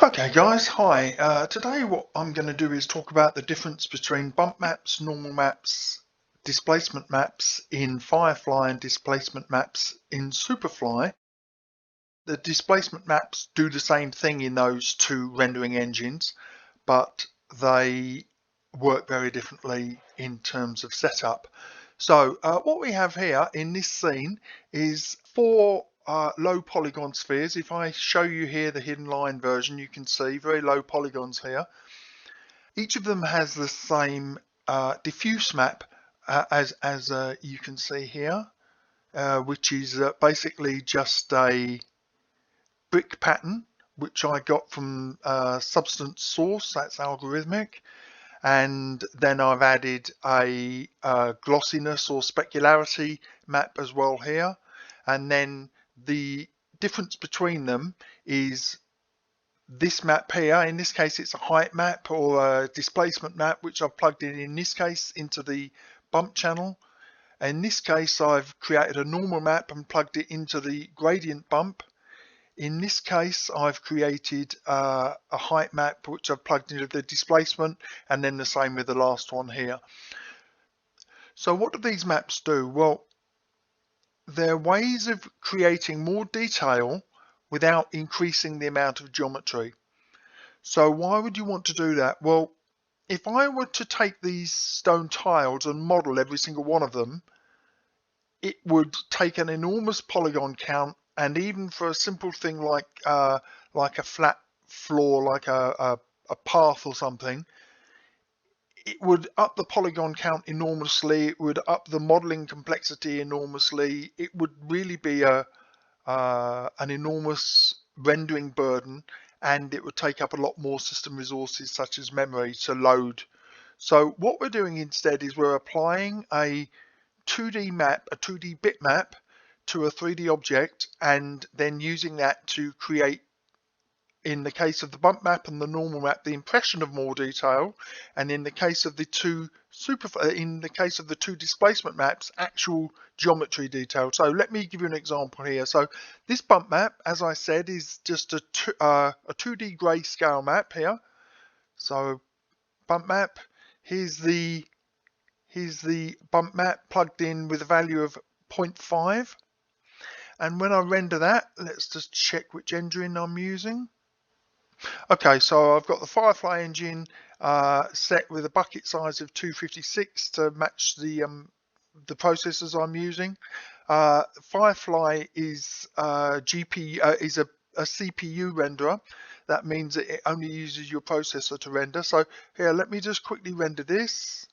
Okay guys, hi. Today what I'm going to do is talk about the difference between bump maps, normal maps, displacement maps in Firefly and displacement maps in Superfly. The displacement maps do the same thing in those two rendering engines, but they work very differently in terms of setup. So what we have here in this scene is four low polygon spheres. If I show you here the hidden line version, you can see very low polygons here. Each of them has the same diffuse map as you can see here, which is basically just a brick pattern, which I got from substance source, that's algorithmic. And then I've added a glossiness or specularity map as well here. And then the difference between them is this map here. In this case, it's a height map or a displacement map, which I've plugged in this case into the bump channel. In this case, I've created a normal map and plugged it into the gradient bump. In this case, I've created a height map which I've plugged into the displacement, and then the same with the last one here. So what do these maps do? Well, they're ways of creating more detail without increasing the amount of geometry. So why would you want to do that? Well, if I were to take these stone tiles and model every single one of them, it would take an enormous polygon count. And even for a simple thing like a flat floor, like a path or something, it would up the polygon count enormously. It would up the modeling complexity enormously. It would really be an enormous rendering burden, and it would take up a lot more system resources such as memory to load. So what we're doing instead is we're applying a 2D map, a 2D bitmap to a 3D object, and then using that to create, in the case of the bump map and the normal map, the impression of more detail, and in the case of the two displacement maps, actual geometry detail. So let me give you an example here. So this bump map, as I said, is just a 2D grayscale map here. So bump map, here's the bump map plugged in with a value of 0.5. And when I render that, let's just check which engine I'm using. Okay, so I've got the Firefly engine set with a bucket size of 256 to match the processors I'm using. Firefly is a CPU renderer. That means that it only uses your processor to render. So here, let me just quickly render this.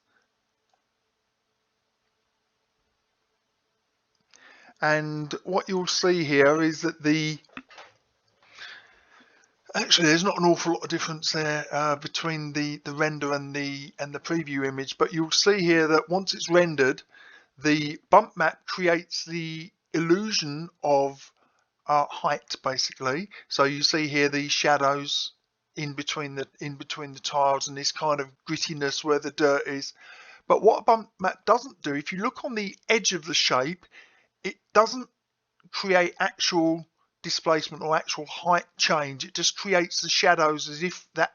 And what you'll see here is that actually there's not an awful lot of difference there between the render and the preview image, but you'll see here that once it's rendered, the bump map creates the illusion of height basically. So you see here the shadows in between the tiles and this kind of grittiness where the dirt is. But what a bump map doesn't do, if you look on the edge of the shape, it doesn't create actual displacement or actual height change. It just creates the shadows as if that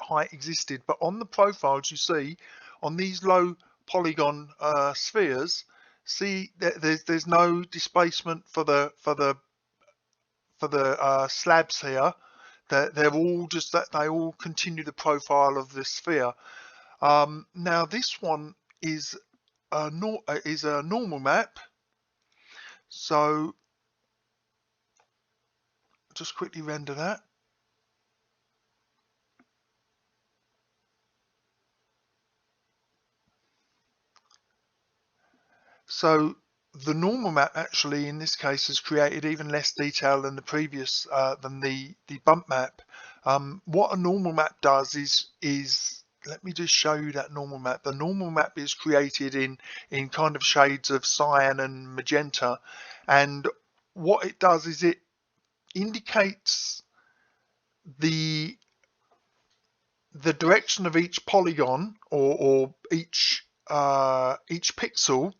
height existed. But on the profiles, you see on these low polygon spheres, see there's no displacement for the slabs here. They're all just that they all continue the profile of the sphere. Now this one is a normal map. So just quickly render that. So the normal map actually in this case has created even less detail than the previous than the bump map. What a normal map does is let me just show you that normal map. The normal map is created in kind of shades of cyan and magenta, and what it does is it indicates the direction of each polygon or each pixel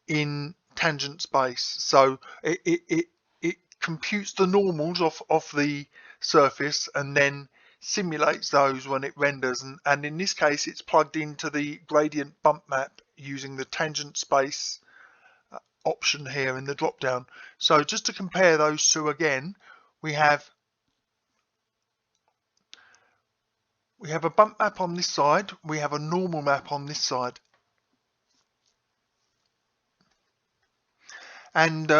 in tangent space. So it computes the normals off the surface and then simulates those when it renders, and in this case it's plugged into the gradient bump map using the tangent space option here in the drop down. So just to compare those two again, we have a bump map on this side, we have a normal map on this side. And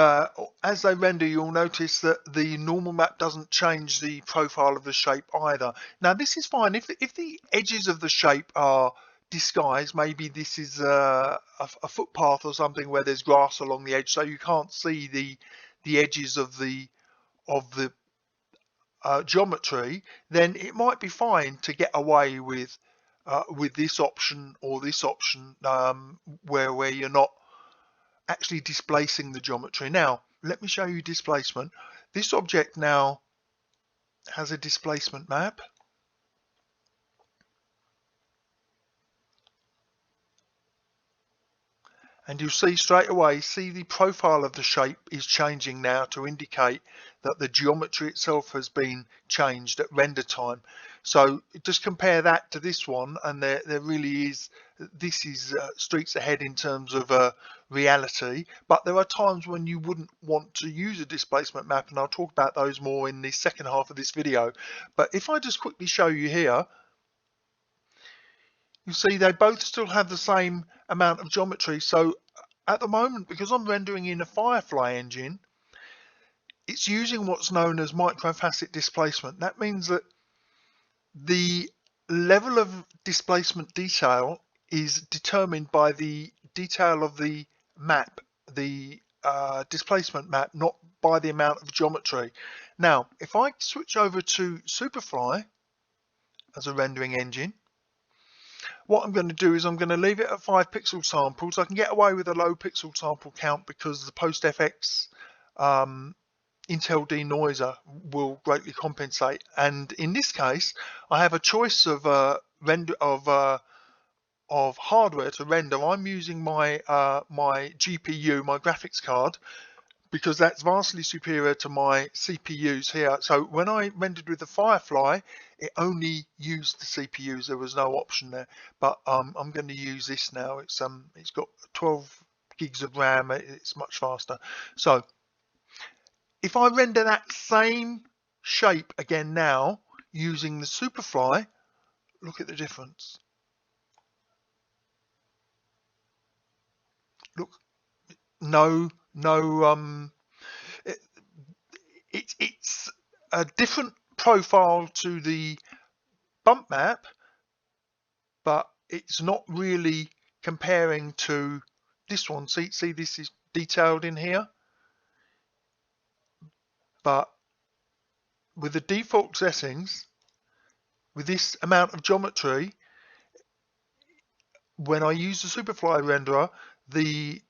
as they render, you'll notice that the normal map doesn't change the profile of the shape either. Now this is fine if the edges of the shape are disguised. Maybe this is a footpath or something where there's grass along the edge, so you can't see the edges of the geometry. Then it might be fine to get away with this option or this option, where you're not actually displacing the geometry. Now let me show you displacement. This object now has a displacement map, and you'll see straight away, the profile of the shape is changing now to indicate that the geometry itself has been changed at render time. So just compare that to this one, and there really is, this is streets ahead in terms of reality. But there are times when you wouldn't want to use a displacement map, and I'll talk about those more in the second half of this video. But if I just quickly show you here, you see they both still have the same amount of geometry. So at the moment, because I'm rendering in a Firefly engine, it's using what's known as microfacet displacement. That means that the level of displacement detail is determined by the detail of the map, the displacement map, not by the amount of geometry. Now, if I switch over to Superfly as a rendering engine, what I'm going to do is I'm going to leave it at 5 pixel samples. I can get away with a low pixel sample count because the post-FX Intel denoiser will greatly compensate. And in this case, I have a choice of hardware to render. I'm using my my GPU, my graphics card, because that's vastly superior to my CPUs here. So when I rendered with the Firefly, it only used the CPUs. There was no option there. But I'm going to use this now. It's got 12 gigs of RAM. It's much faster. So if I render that same shape again now using the Superfly, look at the difference. Look, it's a different profile to the bump map, but it's not really comparing to this one. See, this is detailed in here, but with the default settings, with this amount of geometry, when I use the Superfly renderer, the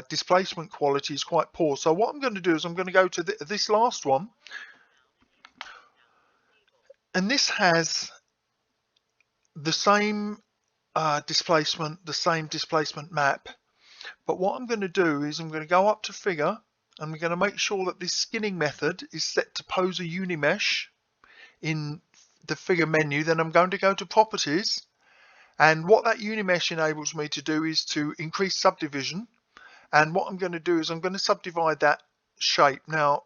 displacement quality is quite poor. So what I'm going to do is I'm going to go to this last one, and this has the same displacement, the same displacement map. But what I'm going to do is I'm going to go up to figure, and we're going to make sure that this skinning method is set to pose a unimesh in the figure menu. Then I'm going to go to properties, and what that unimesh enables me to do is to increase subdivision. And what I'm going to do is I'm going to subdivide that shape. Now,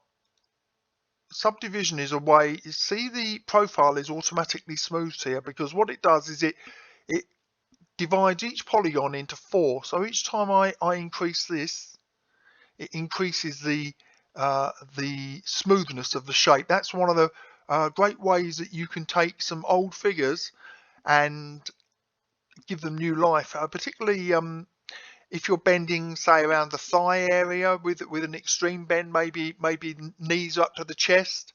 subdivision is a way, you see the profile is automatically smoothed here, because what it does is it divides each polygon into 4. So each time I increase this, it increases the smoothness of the shape. That's one of the great ways that you can take some old figures and give them new life, particularly if you're bending, say, around the thigh area with an extreme bend, maybe knees up to the chest,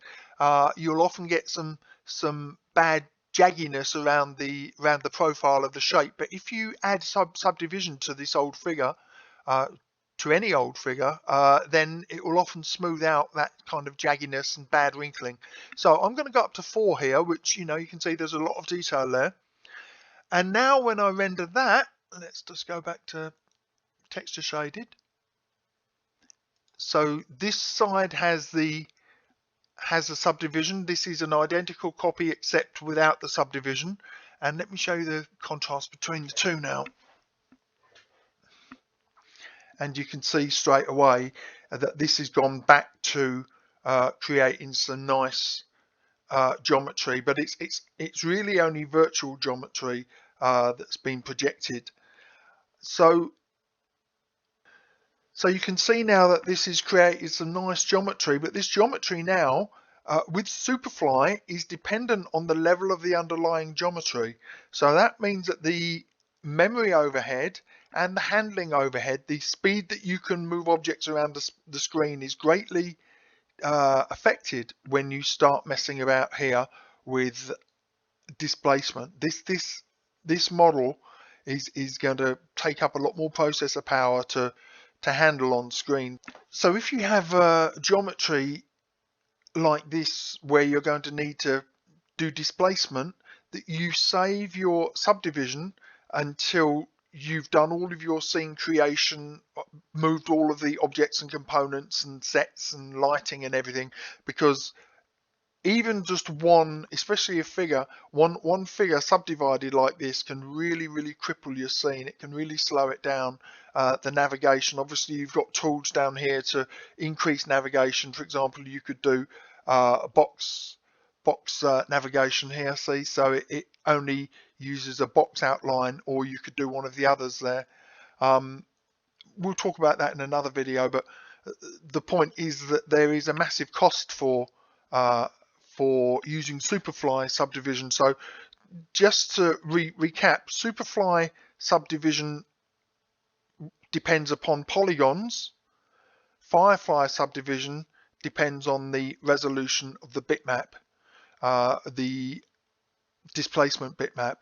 you'll often get some bad jagginess around the profile of the shape. But if you add subdivision to this old figure, to any old figure, then it will often smooth out that kind of jagginess and bad wrinkling. So I'm going to go up to 4 here, which you can see there's a lot of detail there. And now when I render that, let's just go back to texture shaded. So this side has the has a subdivision. This is an identical copy except without the subdivision. And let me show you the contrast between the two now. And you can see straight away that this has gone back to creating some nice geometry, but it's really only virtual geometry that's been projected. So you can see now that this has created some nice geometry, but this geometry now with Superfly is dependent on the level of the underlying geometry. So that means that the memory overhead and the handling overhead, the speed that you can move objects around the screen, is greatly affected when you start messing about here with displacement. This model is going to take up a lot more processor power to handle on screen. So if you have geometry like this where you're going to need to do displacement, that you save your subdivision until you've done all of your scene creation, moved all of the objects and components and sets and lighting and everything, because even just one, especially a figure, one figure subdivided like this can really cripple your scene. It can really slow it down. The navigation, obviously you've got tools down here to increase navigation. For example, you could do box navigation here, see, so it only uses a box outline, or you could do one of the others there. We'll talk about that in another video, but the point is that there is a massive cost for using Superfly subdivision. So just to recap, Superfly subdivision depends upon polygons. Firefly subdivision depends on the resolution of the bitmap, the displacement bitmap.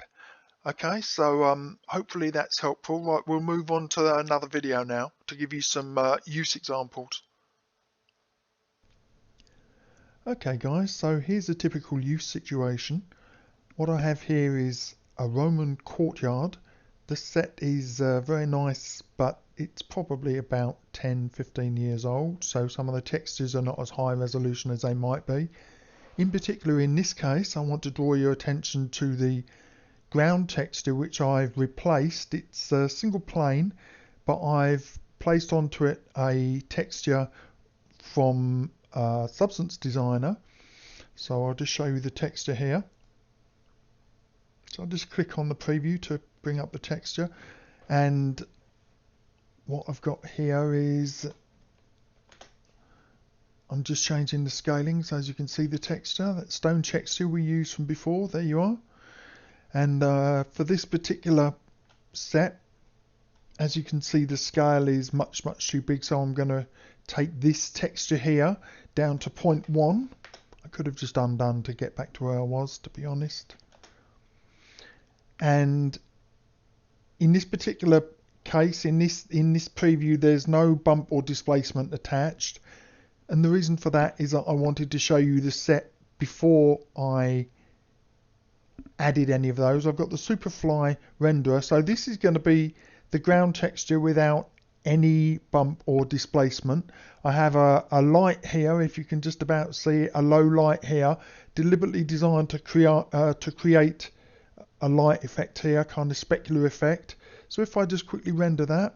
Okay, so hopefully that's helpful. Right, we'll move on to another video now to give you some use examples. Okay guys, so here's a typical use situation. What I have here is a Roman courtyard. The set is very nice, but it's probably about 10-15 years old, so some of the textures are not as high resolution as they might be. In particular, in this case, I want to draw your attention to the ground texture, which I've replaced. It's a single plane, but I've placed onto it a texture from Substance Designer. So I'll just show you the texture here. So I'll just click on the preview to bring up the texture, and what I've got here is I'm just changing the scaling, so as you can see the texture, that stone texture we used from before, there you are. And for this particular set, as you can see, the scale is much too big, so I'm going to take this texture here down to 0.1. I could have just undone to get back to where I was, to be honest. And in this particular case, in this preview, there's no bump or displacement attached, and the reason for that is that I wanted to show you the set before I added any of those. I've got the Superfly renderer, so this is going to be the ground texture without any bump or displacement. I have a light here, if you can just about see it, a low light here, deliberately designed to create a light effect here, kind of specular effect. So if I just quickly render that.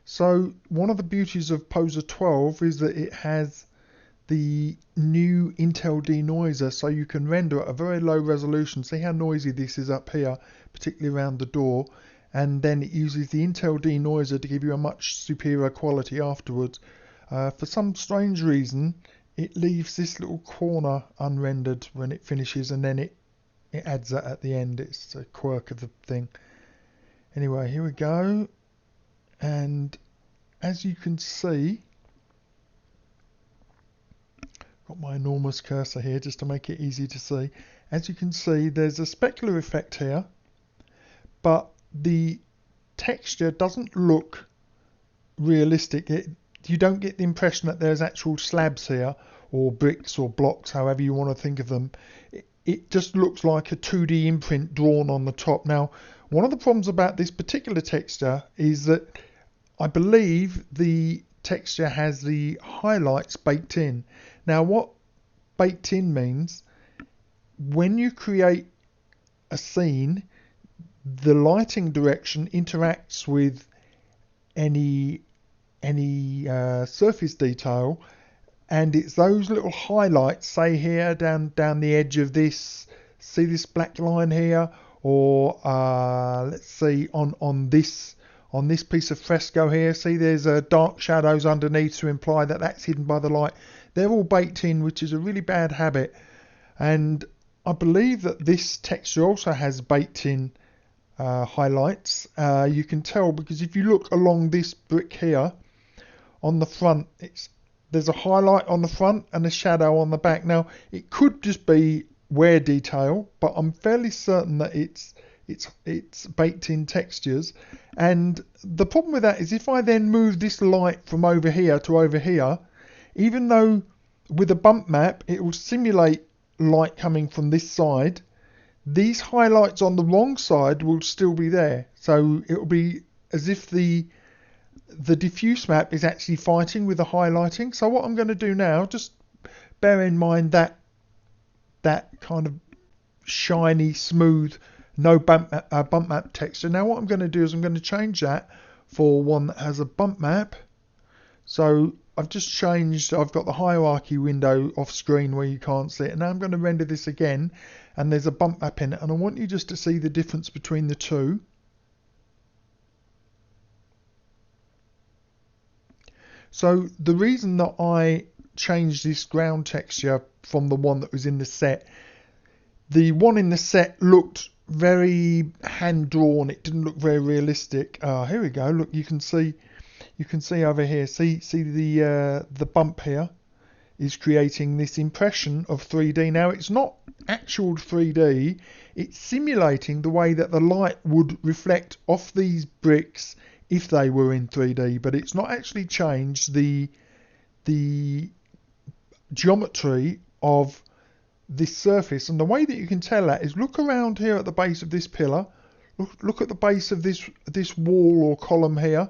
So one of the beauties of Poser 12 is that it has the new Intel denoiser, so you can render at a very low resolution. See how noisy this is up here, particularly around the door, and then it uses the Intel denoiser to give you a much superior quality afterwards. For some strange reason, it leaves this little corner unrendered when it finishes, and then it adds that at the end. It's a quirk of the thing. Anyway, here we go, and as you can see, got my enormous cursor here just to make it easy to see. As you can see, there's a specular effect here, but the texture doesn't look realistic. You don't get the impression that there's actual slabs here, or bricks or blocks, however you want to think of them. It just looks like a 2D imprint drawn on the top. Now, one of the problems about this particular texture is that I believe the texture has the highlights baked in. Now what baked in means, when you create a scene, the lighting direction interacts with any surface detail, and it's those little highlights, say here down the edge of this, see this black line here, or let's see on this piece of fresco here, see there's dark shadows underneath to imply that that's hidden by the light. They're all baked in, which is a really bad habit. And I believe that this texture also has baked in highlights. You can tell because if you look along this brick here on the front, there's a highlight on the front and a shadow on the back. Now it could just be wear detail, but I'm fairly certain that it's baked in textures. And the problem with that is if I then move this light from over here to over here, even though with a bump map it will simulate light coming from this side, these highlights on the wrong side will still be there. So it will be as if the diffuse map is actually fighting with the highlighting. So what I'm going to do now, just bear in mind that kind of shiny, smooth, no bump map texture. Now what I'm going to do is I'm going to change that for one that has a bump map. So I've just changed, I've got the hierarchy window off screen where you can't see it. And now I'm going to render this again, and there's a bump map in it. And I want you just to see the difference between the two. So the reason that I changed this ground texture from the one that was in the set, the one in the set looked very hand drawn. It didn't look very realistic. Here we go. Look, you can see over here. See the bump here is creating this impression of 3D. Now it's not actual 3D. It's simulating the way that the light would reflect off these bricks if they were in 3D, but it's not actually changed the geometry of this surface. And the way that you can tell that is look around here at the base of this pillar, look at the base of this wall or column here,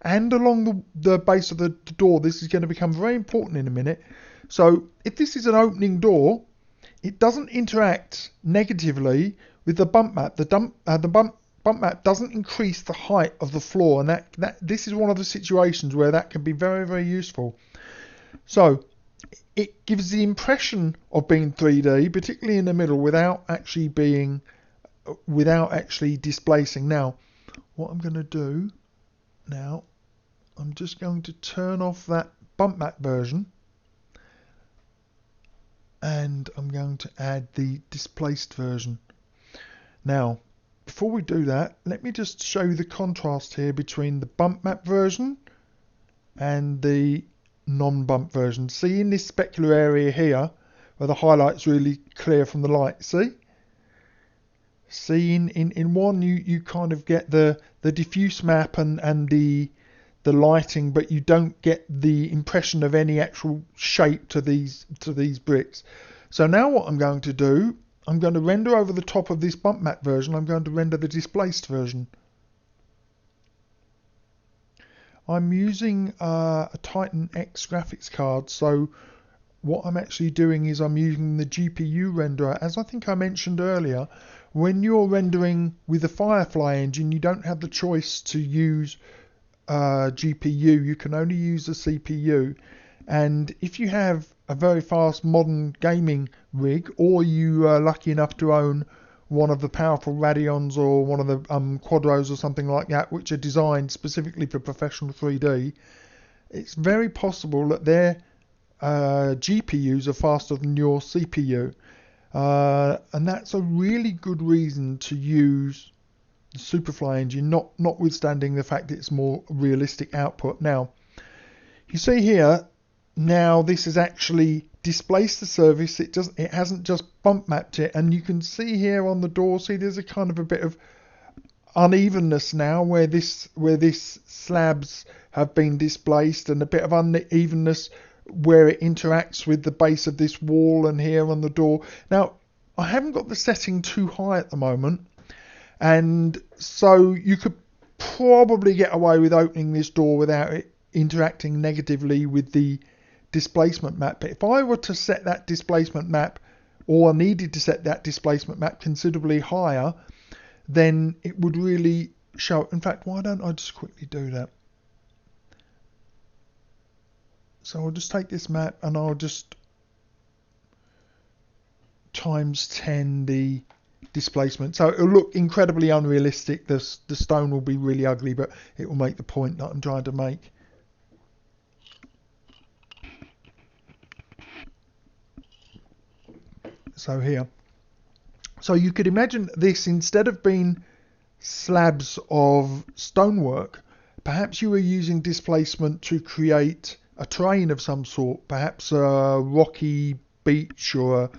and along the base of the door. This is going to become very important in a minute. So if this is an opening door, it doesn't interact negatively with the bump map. The bump map doesn't increase the height of the floor, and that this is one of the situations where that can be very, very useful. So it gives the impression of being 3D, particularly in the middle, without actually displacing. Now what I'm going to do now, I'm just going to turn off that bump map version, and I'm going to add the displaced version. Now before we do that, let me just show you the contrast here between the bump map version and the non-bump version. See in this specular area here where the highlight's really clear from the light, see in one you kind of get the diffuse map and the lighting, but you don't get the impression of any actual shape to these bricks. So now what I'm going to do, I'm going to render over the top of this bump map version, I'm going to render the displaced version. I'm using a Titan X graphics card, so what I'm actually doing is I'm using the GPU renderer. As I think I mentioned earlier, when you're rendering with the Firefly engine, you don't have the choice to use GPU, you can only use the CPU. And if you have a very fast modern gaming rig, or you are lucky enough to own one of the powerful Radeons or one of the Quadros or something like that, which are designed specifically for professional 3D, it's very possible that their GPUs are faster than your CPU. And that's a really good reason to use the Superfly engine, notwithstanding the fact that it's more realistic output. Now, you see here, now this has actually displaced the surface. It hasn't just bump mapped it, and you can see here on the door, see there's a kind of a bit of unevenness now where this slabs have been displaced, and a bit of unevenness where it interacts with the base of this wall and here on the door. Now I haven't got the setting too high at the moment, and so you could probably get away with opening this door without it interacting negatively with the displacement map. But if I were to set that displacement map, or needed to set that displacement map considerably higher, then it would really show. In fact, why don't I just quickly do that? So I'll just take this map and I'll just times 10 the displacement. So it'll look incredibly unrealistic. The stone will be really ugly, but it will make the point that I'm trying to make. So here. So you could imagine this, instead of being slabs of stonework, perhaps you were using displacement to create a terrain of some sort, perhaps a rocky beach or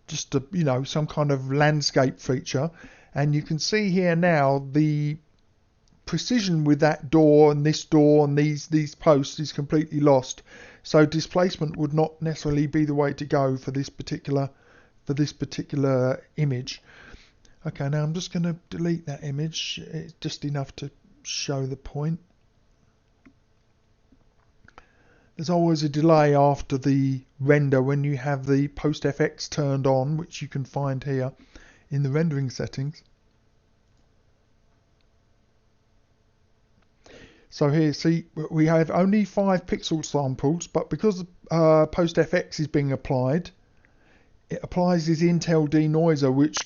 just a, you know, some kind of landscape feature. And you can see here now the precision with that door and this door and these posts is completely lost. So displacement would not necessarily be the way to go for this particular image. Okay, now I'm just going to delete that image. It's just enough to show the point. There's always a delay after the render when you have the post FX turned on, which you can find here in the rendering settings. So here, see, we have only 5 pixel samples, but because post FX is being applied, it applies this Intel denoiser, which...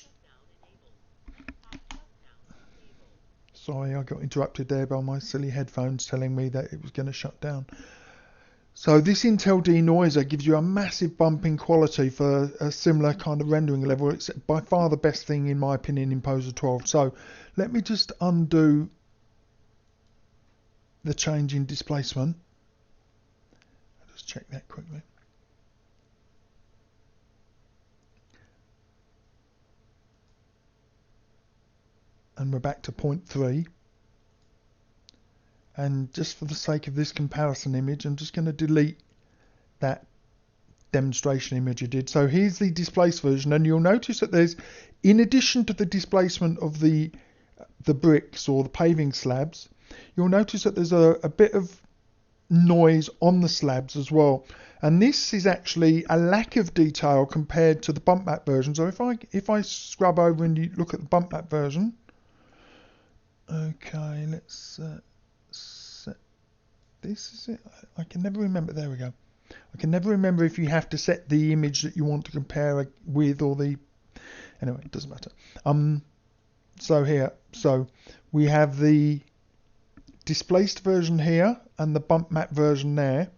Sorry, I got interrupted there by my silly headphones telling me that it was going to shut down. So this Intel denoiser gives you a massive bump in quality for a similar kind of rendering level. It's by far the best thing, in my opinion, in Poser 12. So let me just undo the change in displacement. I'll just check that quickly. And we're back to 0.3. And just for the sake of this comparison image, I'm just going to delete that demonstration image I did. So here's the displaced version, and you'll notice that there's, in addition to the displacement of the bricks or the paving slabs, you'll notice that there's a bit of noise on the slabs as well. And this is actually a lack of detail compared to the bump map version. So if I scrub over and you look at the bump map version, okay, let's set this. Is it? I can never remember. There we go. I can never remember if you have to set the image that you want to compare with, or the... Anyway, it doesn't matter. So here, so we have the displaced version here and the bump map version there,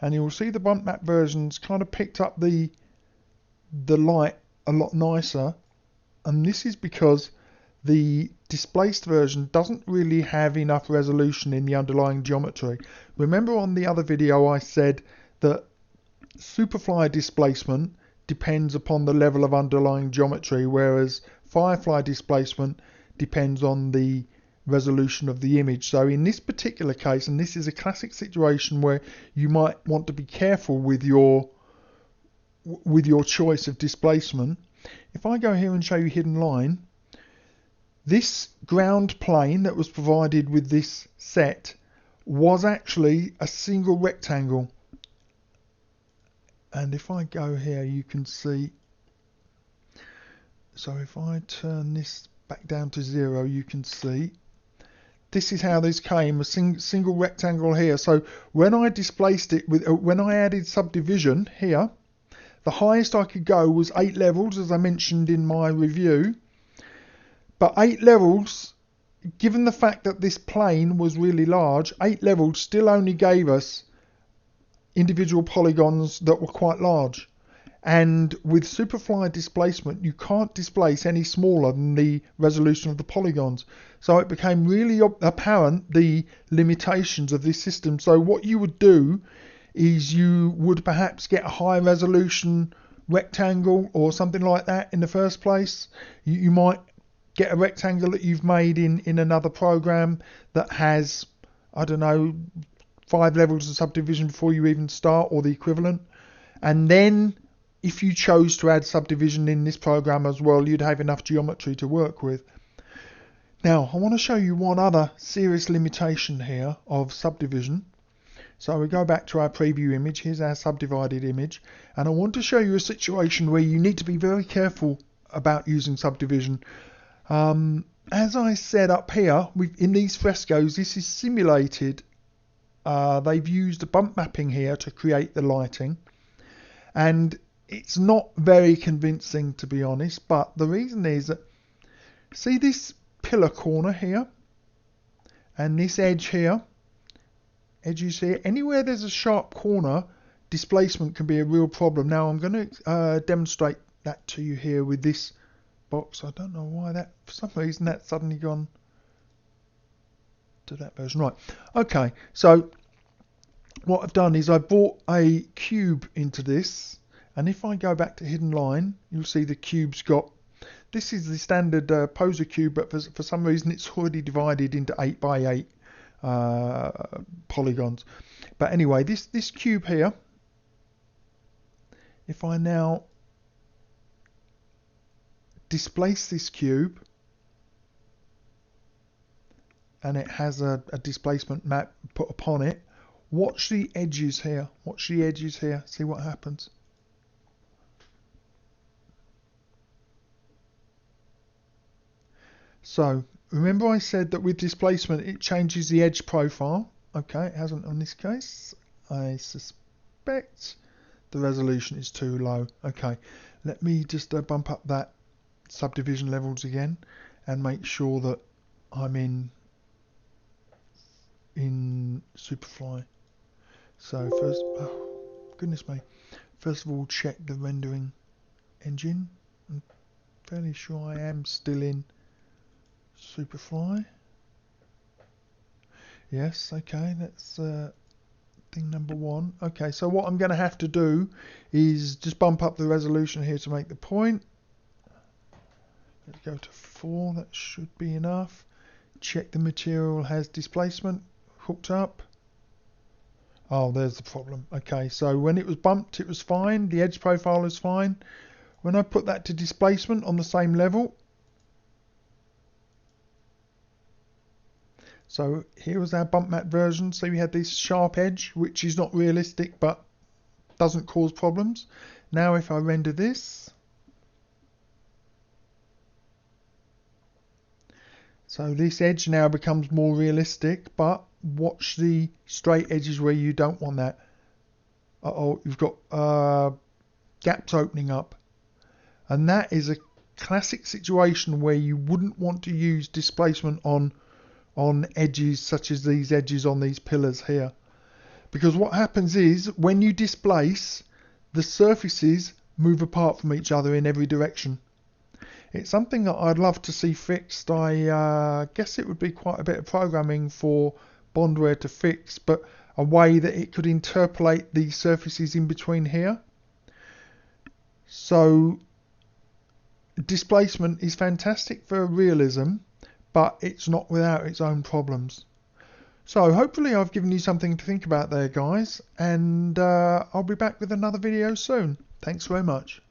and you will see the bump map version's kind of picked up the light a lot nicer, and this is because the displaced version doesn't really have enough resolution in the underlying geometry. Remember on the other video I said that Superfly displacement depends upon the level of underlying geometry, whereas Firefly displacement depends on the resolution of the image. So in this particular case, and this is a classic situation where you might want to be careful with your choice of displacement. If I go here and show you hidden line, this ground plane that was provided with this set was actually a single rectangle. And if I go here, you can see, so if I turn this back down to 0, you can see this is how this came, a single rectangle here. So when I displaced it with, when I added subdivision here, the highest I could go was 8 levels, as I mentioned in my review. But 8 levels, given the fact that this plane was really large, 8 levels still only gave us individual polygons that were quite large. And with Superfly displacement, you can't displace any smaller than the resolution of the polygons. So it became really apparent the limitations of this system. So what you would do is you would perhaps get a high resolution rectangle or something like that in the first place. You might get a rectangle that you've made in another program that has, I don't know, 5 levels of subdivision before you even start, or the equivalent. And then if you chose to add subdivision in this program as well, you'd have enough geometry to work with. Now, I want to show you one other serious limitation here of subdivision. So we go back to our preview image. Here's our subdivided image. And I want to show you a situation where you need to be very careful about using subdivision. As I said up here, in these frescoes, this is simulated. They've used a bump mapping here to create the lighting. And it's not very convincing, to be honest. But the reason is that, see this pillar corner here? And this edge here? Edges here, anywhere there's a sharp corner, displacement can be a real problem. Now I'm going to demonstrate that to you here with this box. I don't know why that, for some reason, that's suddenly gone to that version. Right, okay, so what I've done is I brought a cube into this, and if I go back to hidden line, you'll see the cube's got, this is the standard poser cube, but for some reason it's already divided into 8 by 8 polygons. But anyway, this cube here, if I now displace this cube, and it has a displacement map put upon it, watch the edges here, watch the edges here, see what happens. So remember I said that with displacement it changes the edge profile. Okay, it hasn't on this case. I suspect the resolution is too low. Okay, let me just bump up that subdivision levels again and make sure that I'm in Superfly. So first, oh goodness me, first of all check the rendering engine. I'm fairly sure I am still in Superfly. Yes, okay, that's thing number 1. Okay, so what I'm going to have to do is just bump up the resolution here to make the point. Let's go to 4, that should be enough. Check the material has displacement hooked up. Oh, there's the problem. Okay, so when it was bumped it was fine, the edge profile is fine. When I put that to displacement on the same level, so here was our bump map version. So we had this sharp edge, which is not realistic, but doesn't cause problems. Now if I render this, so this edge now becomes more realistic, but watch the straight edges where you don't want that. Uh-oh, you've got gaps opening up. And that is a classic situation where you wouldn't want to use displacement on edges such as these edges on these pillars here, because what happens is when you displace, the surfaces move apart from each other in every direction. It's something that I'd love to see fixed. I guess it would be quite a bit of programming for Bondware to fix, but a way that it could interpolate the surfaces in between here. So displacement is fantastic for realism, but it's not without its own problems. So hopefully I've given you something to think about there, guys, and I'll be back with another video soon. Thanks very much.